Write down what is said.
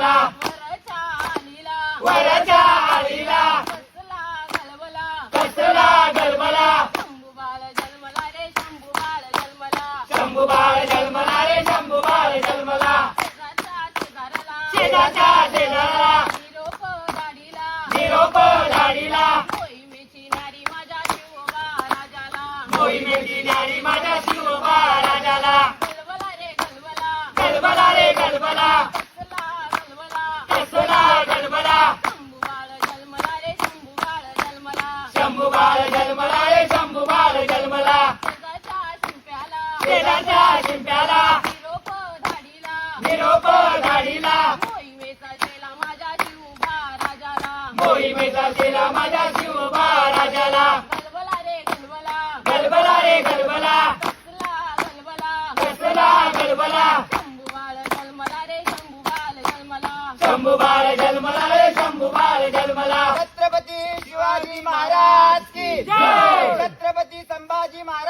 गलबला वरच्या आलीला वरच्या आलीला कसला गलबला कसला गलबला शंभू बाळ जन्मला रे शंभू बाळ जन्मला शंभू बाळ जन्मला रे शंभू बाळ जन्मला शेजारच्या शेजाराला शेजाच्या शेजाराला निरोप गाडीला निरोप धाडीला मोहिमेची नारी माझ्या शिवबा राजाला मोहिमेची न्यारी माझ्या शिवबा राजाला गलबला रे गलबला गलबला रे गलबला कसला गलबला कसला गलबला शंभू बाळ जन्मला रे शंभू बाळ जन्मला शंभू बाळ जन्मला रे शंभू बाळ जन्मला शेजारच्या शिंप्याला शेजाच्या शिंप्याला निरोप धाडीला निरोप धाडीला मोहिमेचा शेला माझ्या शिवबा राजाला मोहिमेचा केला माझ्या शिवबा राजाला गलबला रे गलबला गलबला रे गलबला कसला गलबला कसला गलबला शंभू बाळ जन्मला रे शंभू बाळ जन्मला शंभू बाळ जन्मला रे शंभू बाळ जन्मला छत्रपती शिवाजी महाराज की जय. छत्रपती संभाजी महाराज